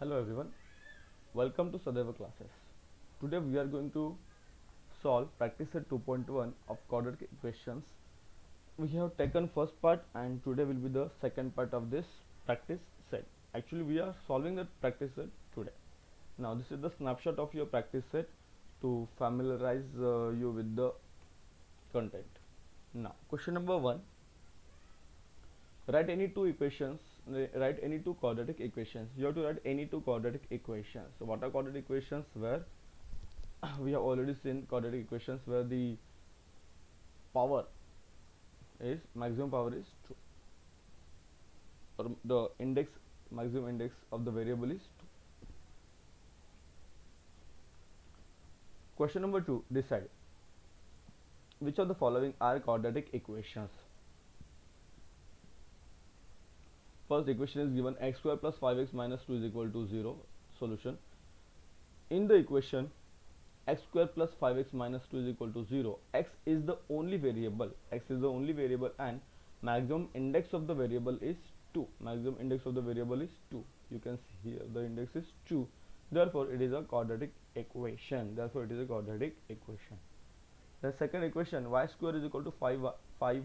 Hello everyone, welcome to Sadeva classes. Today we are going to solve practice set 2.1 of quadratic equations. We have taken first part and today will be the second part of this practice set. Actually we are solving the practice set today. Now this is the snapshot of your practice set to familiarize you with the content. Now question number 1, write any two equations, write any two quadratic equations. You have to write any two quadratic equations. So what are quadratic equations? Where we have already seen quadratic equations where the power is maximum power is 2 or the index maximum index of the variable is 2. Question number 2, decide which of the following are quadratic equations. First equation is given x square plus 5x minus 2 is equal to 0. Solution: in the equation x square plus 5x minus 2 is equal to 0, x is the only variable, and maximum index of the variable is 2. Maximum index of the variable is 2. You can see here the index is 2. Therefore it is a quadratic equation. The second equation, y square is equal to 5y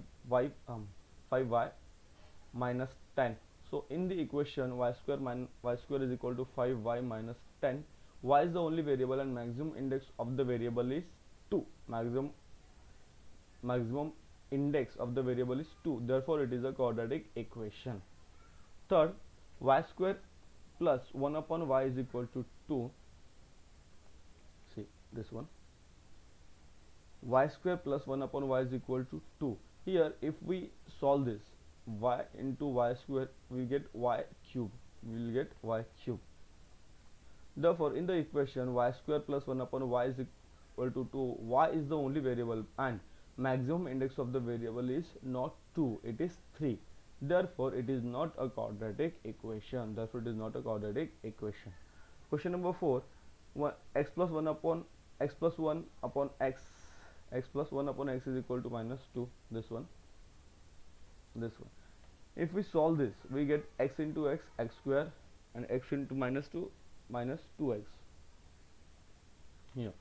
minus 10. So in the equation y square is equal to 5y minus 10, y is the only variable and maximum index of the variable is 2. Maximum index of the variable is 2. Therefore it is a quadratic equation. Third, y square plus 1 upon y is equal to 2. See this one, y square plus 1 upon y is equal to 2. Here if we solve this, y into y square, we get y cube. Therefore in the equation y square plus 1 upon y is equal to 2, y is the only variable and maximum index of the variable is not 2, it is 3. Therefore it is not a quadratic equation. Question number 4, x plus 1 upon x is equal to minus 2. This one. If we solve this, we get x into x square, and x into minus 2 minus 2x here.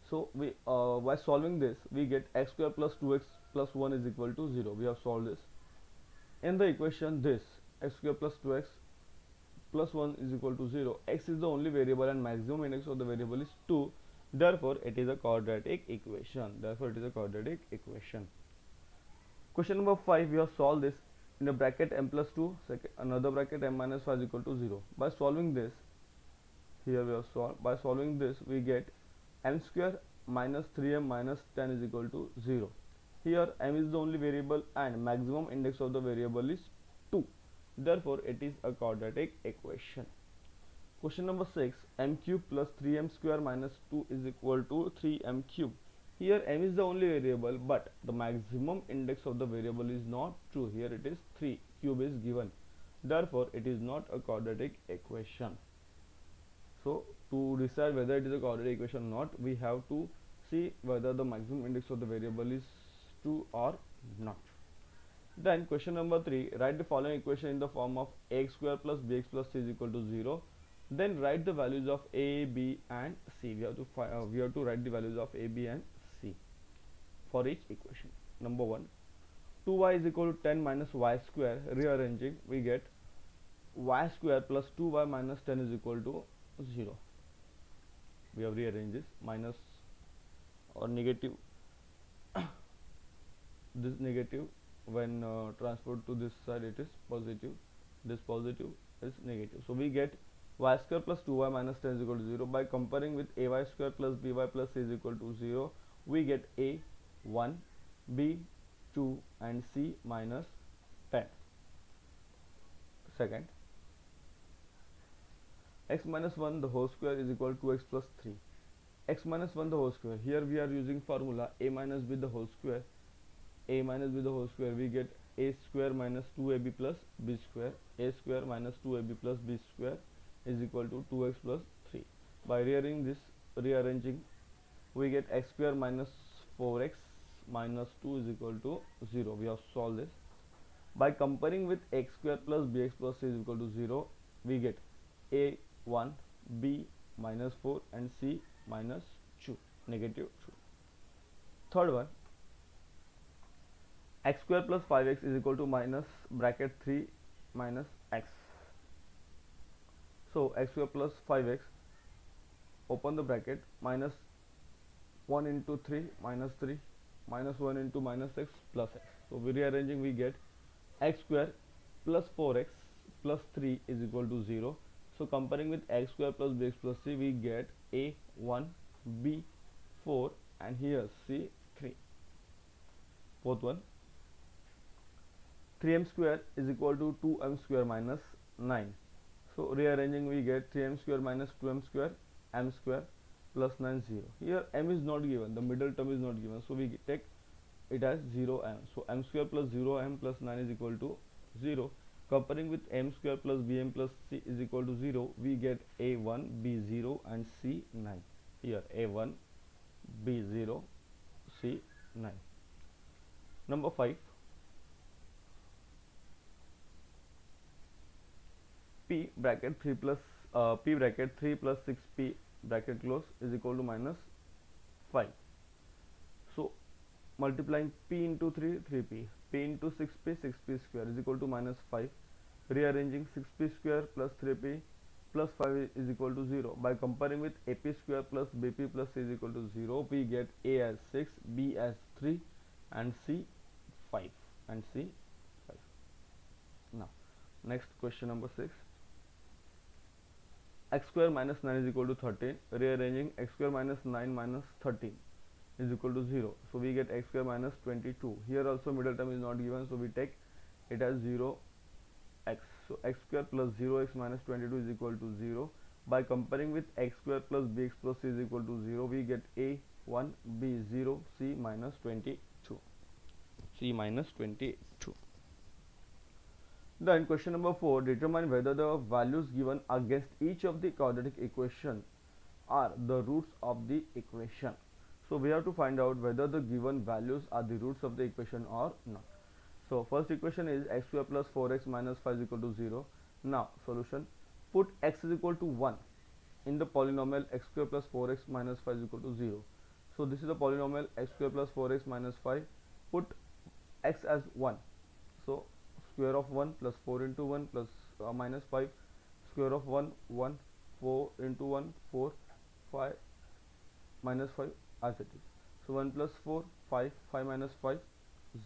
So we by solving this, we get x square plus 2x plus 1 is equal to 0. We have solved this. In the equation, this x square plus 2x plus 1 is equal to 0. X is the only variable and maximum index of the variable is 2. Therefore it is a quadratic equation. Question number 5, we have solved this. In a bracket m plus 2, another bracket m minus 5 is equal to 0. By solving this, we get m square minus 3m minus 10 is equal to 0. Here m is the only variable and maximum index of the variable is 2. Therefore it is a quadratic equation. Question number 6, m cube plus 3m square minus 2 is equal to 3m cube. Here m is the only variable, but the maximum index of the variable is not true. Here it is 3, cube is given. Therefore it is not a quadratic equation. So to decide whether it is a quadratic equation or not, we have to see whether the maximum index of the variable is true or not. Then question number 3, write the following equation in the form of ax square plus bx plus c is equal to 0. Then write the values of a, b and c. We have to write the values of a, b and c for each equation. Number 1, 2y is equal to 10 minus y square. Rearranging, we get y square plus 2y minus 10 is equal to 0. We have rearranged this, minus or negative this negative, when transferred to this side it is positive, this positive is negative. So we get y square plus 2y minus 10 is equal to 0. By comparing with ay square plus by plus c is equal to 0, we get a 1, b 2 and c minus 10. Second, x minus 1 the whole square is equal to x plus 3. X minus 1 the whole square, here we are using formula a minus b the whole square. We get a square minus 2ab plus b square. A square minus 2ab plus b square is equal to 2x plus 3. By rearranging, we get x square minus 4x minus 2 is equal to 0. We have solved this. By comparing with x square plus bx plus c is equal to 0, we get a 1, b minus 4, and c minus 2, negative 2. Third one, x square plus 5x is equal to minus bracket 3 minus x. So x square plus 5x, open the bracket, minus 1 into 3 minus 3 minus 1 into minus x plus x. So we rearranging, we get x square plus 4x plus 3 is equal to 0. So comparing with x square plus bx plus c, we get a 1, b 4, and here c 3. Fourth one, 3m square is equal to 2m square minus 9. So rearranging, we get 3m square minus 2m square, m square plus 9, 0. Here m is not given, the middle term is not given, so we take it as 0m. So m square plus 0m plus 9 is equal to 0. Comparing with m square plus bm plus c is equal to 0, we get a1, b0, and c 9. Here a1, b0, c 9. Number 5, p bracket 3 plus p bracket 3 plus 6p bracket close is equal to minus 5. So multiplying p into 3, 3p, p into 6p, 6p square is equal to minus 5. Rearranging, 6p square plus 3p plus 5 is equal to 0. By comparing with ap square plus bp plus c is equal to 0, we get a as 6, b as 3, and c 5, and c 5. Now next, question number 6, x square minus 9 is equal to 13. Rearranging, x square minus 9 minus 13 is equal to 0. So we get x square minus 22. Here also middle term is not given, so we take it as 0 x. So x square plus 0x minus 22 is equal to 0. By comparing with x square plus bx plus c is equal to 0, we get a1, b0, c minus 22. C minus 22. Then question number 4, determine whether the values given against each of the quadratic equation are the roots of the equation. So we have to find out whether the given values are the roots of the equation or not. So first equation is x square plus 4x minus 5 is equal to 0. Now solution, put x is equal to 1 in the polynomial x square plus 4x minus 5 is equal to 0. So this is the polynomial x square plus 4x minus 5. Put x as 1. So square of 1 plus 4 into 1 plus minus 5, square of 1, 1, 4 into 1, 4, 5 minus 5 as it is. So 1 plus 4, 5, 5 minus 5,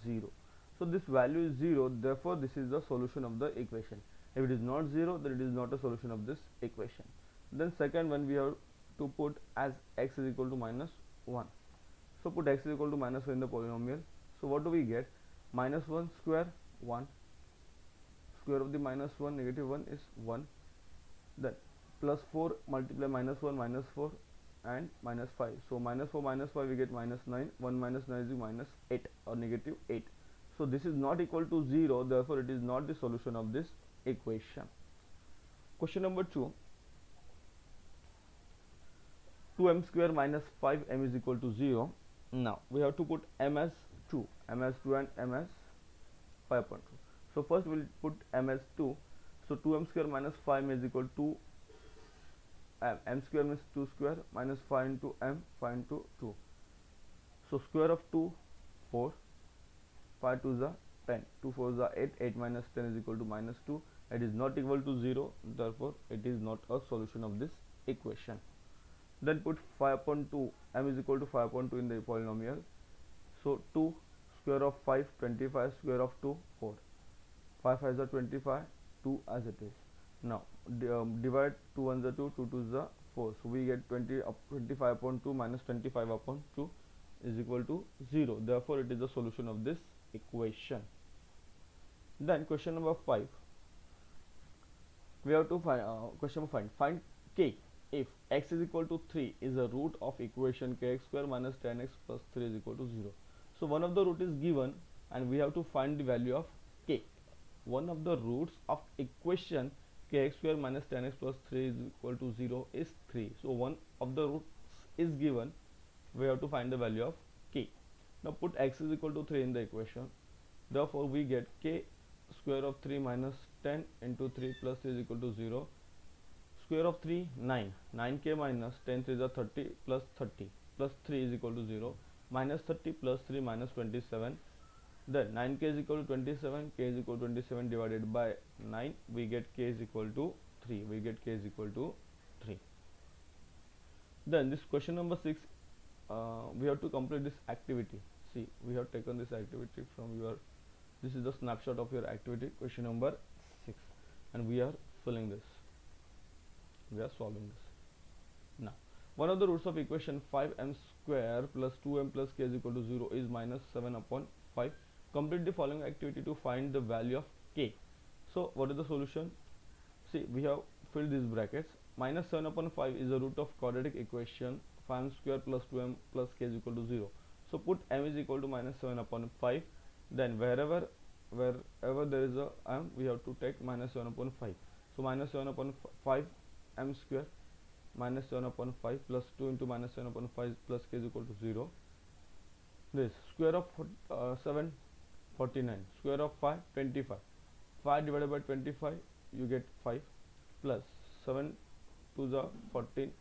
0. So this value is 0, therefore this is the solution of the equation. If it is not 0, then it is not a solution of this equation. Then second one, we have to put as x is equal to minus 1. So put x is equal to minus 1 in the polynomial. So what do we get? Minus 1 square 1, square of the minus 1, negative 1 is 1. Then plus 4 multiply minus 1 minus 4 and minus 5. So minus 4 minus 5 we get minus 9. 1 minus 9 is minus 8 or negative 8. So this is not equal to 0, therefore it is not the solution of this equation. Question number 2, 2m square minus 5m is equal to 0. Now we have to put m as 2, m as 2 and m as 5.2. So first we will put m as 2. So 2m square minus 5m is equal to m square means 2 square minus 5 into m, 5 into 2. So square of 2, 4, 5 2 is 10, 2 4 is 8, 8 minus 10 is equal to minus 2. It is not equal to 0, therefore it is not a solution of this equation. Then put 5.2, m is equal to 5.2 in the polynomial. So 2 square of 5, 25, square of 2, 4, 5 5 is 25, 2 as it is. Now divide 2 1 is 2, 2 2 is 4. So we get 25.2 minus 25 upon 2 is equal to 0. Therefore it is the solution of this equation. Then question number 5, we have to find k if x is equal to 3 is a root of equation kx square minus 10x plus 3 is equal to 0. So one of the root is given and we have to find the value of k. One of the roots of equation kx square minus 10x plus 3 is equal to 0 is 3. So one of the roots is given, we have to find the value of k. Now put x is equal to 3 in the equation, therefore we get k square of 3 minus 10 into 3 plus 3 is equal to 0. square of 3 9, 9k minus 10 3 is 30 plus 30 plus 3 is equal to 0, minus 30 plus 3 minus 27. Then 9k is equal to 27, k is equal to 27 divided by 9, we get k is equal to 3, we get k is equal to 3. Then this question number 6, we have to complete this activity. See, we have taken this activity from your, this is the snapshot of your activity, question number 6, and we are filling this, we are solving this. Now, one of the roots of equation 5m square plus 2m plus k is equal to 0 is minus 7 upon 5. Complete the following activity to find the value of k. So what is the solution? See, we have filled these brackets. Minus 7 upon 5 is the root of quadratic equation 5m square plus 2m plus k is equal to 0. So put m is equal to minus 7 upon 5. Then wherever there is a m, we have to take minus 7 upon 5. So minus 7 upon 5 m square minus 7 upon 5 plus 2 into minus 7 upon 5 plus k is equal to 0. This square of 7 49, square of 5 25, 5 divided by 25 you get 5 plus 7 to the 14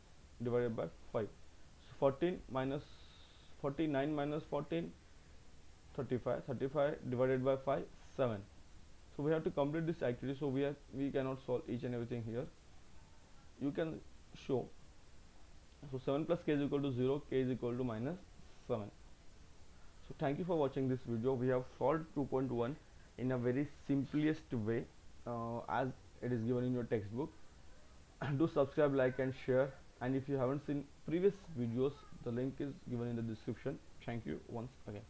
divided by 5. So 14 minus 49 minus 14 35, 35 divided by 5 7. So we have to complete this activity, so we cannot solve each and everything here. You can show, so 7 plus k is equal to 0, k is equal to minus 7. So thank you for watching this video. We have solved 2.1 in a very simplest way, as it is given in your textbook. Do subscribe, like and share, and if you haven't seen previous videos, the link is given in the description. Thank you once again.